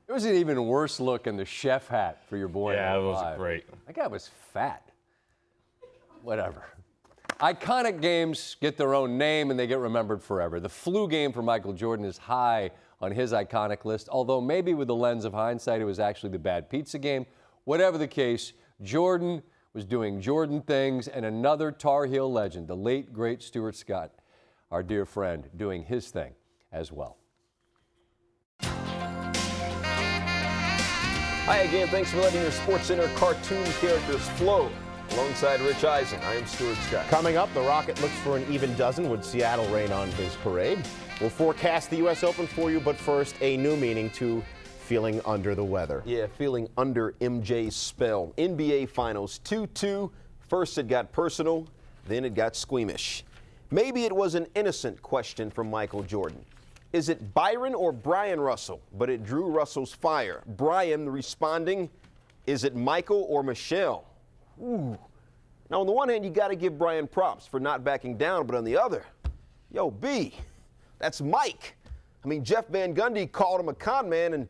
It was an even worse look in the chef hat for your boy. Yeah, it was great. That guy was fat. Whatever. Iconic games get their own name and they get remembered forever. The flu game for Michael Jordan is high on his iconic list, although maybe with the lens of hindsight, it was actually the bad pizza game. Whatever the case, Jordan was doing Jordan things, and another Tar Heel legend, the late, great Stuart Scott, our dear friend, doing his thing as well. Hi again. Thanks for letting your SportsCenter cartoon characters flow. Alongside Rich Eisen, I am Stuart Scott. Coming up, the Rocket looks for an even dozen. Would Seattle rain on his parade? We'll forecast the U.S. Open for you, but first, a new meaning to feeling under the weather. Yeah, feeling under MJ's spell. NBA Finals 2-2. First it got personal, then it got squeamish. Maybe it was an innocent question from Michael Jordan. Is it Byron or Brian Russell? But it drew Russell's fire. Brian responding, is it Michael or Michelle? Ooh. Now, on the one hand, you got to give Brian props for not backing down, but on the other, yo, B, that's Mike. I mean, Jeff Van Gundy called him a con man, and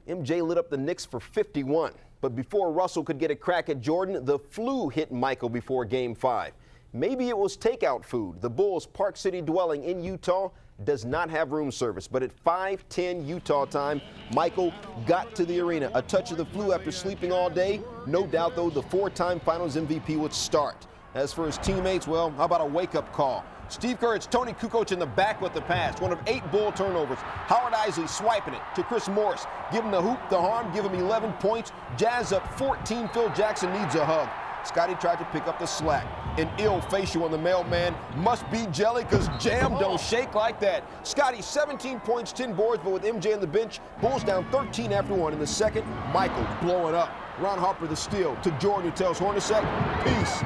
MJ lit up the Knicks for 51. But before Russell could get a crack at Jordan, the flu hit Michael before Game 5. Maybe it was takeout food. The Bulls' Park City dwelling in Utah does not have room service, but at 5:10 Utah time, Michael got to the arena. A touch of the flu after sleeping all day. No doubt, though, the four-time Finals MVP would start. As for his teammates, well, how about a wake-up call? Steve Kerr, it's Tony Kukoc in the back with the pass. One of 8 Bull turnovers. Howard Eisley swiping it to Chris Morris. Give him the hoop, the harm, give him 11 points. Jazz up 14. Phil Jackson needs a hug. Scotty tried to pick up the slack. An ill facial on the mailman. Must be jelly, because jam don't shake like that. Scotty, 17 points, 10 boards, but with MJ on the bench, Bulls down 13 after 1. In the second, Michael blowing up. Ron Harper the steal to Jordan, who tells Hornacek, peace.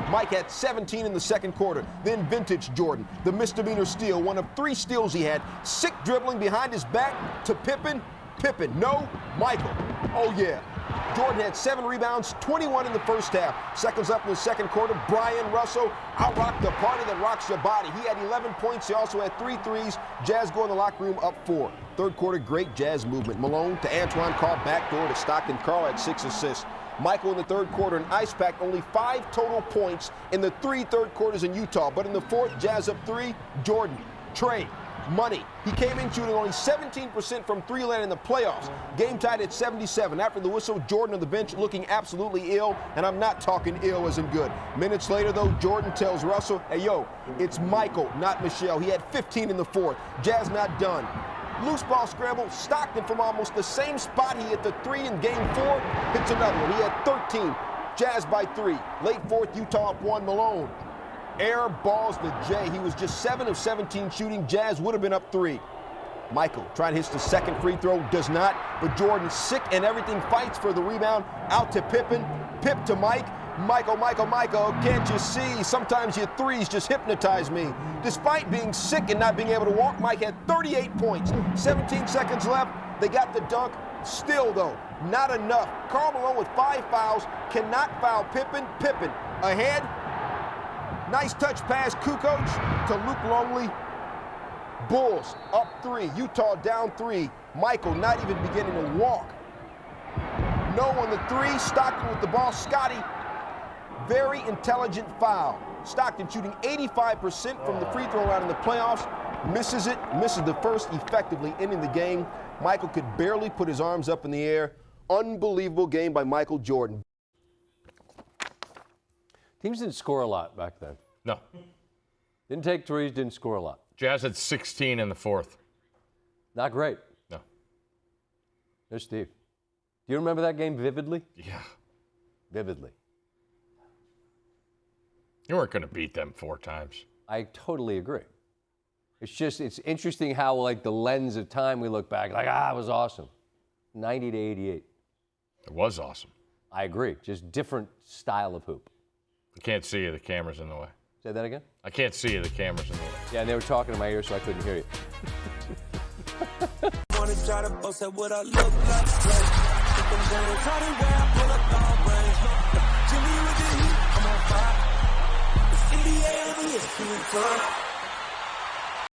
Mike had 17 in the second quarter. Then vintage Jordan, the misdemeanor steal, one of 3 steals he had. Sick dribbling behind his back to Pippen. Pippen, no, Michael. Oh, yeah. Jordan had 7 rebounds, 21 in the first half. Seconds up in the second quarter, Brian Russell out-rocked the party that rocks your body. He had 11 points. He also had 3 threes. Jazz go in the locker room up 4. Third quarter, great Jazz movement. Malone to Antoine Carl, backdoor to Stockton. Carl had 6 assists. Michael in the third quarter, an ice pack, only 5 total points in the 3 third quarters in Utah. But in the fourth, Jazz up 3, Jordan, Trey, money. He came in shooting only 17% from 3-land in the playoffs. Game tied at 77. After the whistle, Jordan on the bench looking absolutely ill, and I'm not talking ill as in good. Minutes later, though, Jordan tells Russell, hey, yo, it's Michael, not Michelle. He had 15 in the fourth. Jazz not done. Loose ball scramble. Stockton from almost the same spot he hit the 3 in Game 4 hits another one. He had 13. Jazz by 3. Late fourth, Utah up 1. Malone air balls the J. He was just 7 of 17 shooting. Jazz would have been up 3. Michael trying to hit the second free throw, does not. But Jordan, sick and everything, fights for the rebound. Out to Pippen. Pip to Mike. Michael, can't you see? Sometimes your threes just hypnotize me. Despite being sick and not being able to walk, Mike had 38 points. 17 seconds left. They got the dunk. Still, though, not enough. Karl Malone with 5 fouls. Cannot foul Pippen. Pippen ahead. Nice touch pass, Kukoc to Luke Longley. Bulls up 3. Utah down 3. Michael not even beginning to walk. No on the 3. Stockton with the ball. Scotty, very intelligent foul. Stockton shooting 85% from the free throw line in the playoffs. Misses it. Misses the first, effectively ending the game. Michael could barely put his arms up in the air. Unbelievable game by Michael Jordan. Teams didn't score a lot back then. No. Didn't take threes, didn't score a lot. Jazz had 16 in the fourth. Not great. No. There's Steve. Do you remember that game vividly? Yeah. Vividly. You weren't going to beat them 4 times. I totally agree. It's interesting how, like, the lens of time we look back, like, it was awesome. 90 to 88. It was awesome. I agree. Just different style of hoop. I can't see you. The camera's in the way. Say that again? I can't see you. The camera's in the way. Yeah, and they were talking in my ear, so I couldn't hear you. Wanna try to boast at what I look like. Think I'm gonna try to wear I pull up long range. Jimmy with the heat, I'm on fire. It's NBA on the list,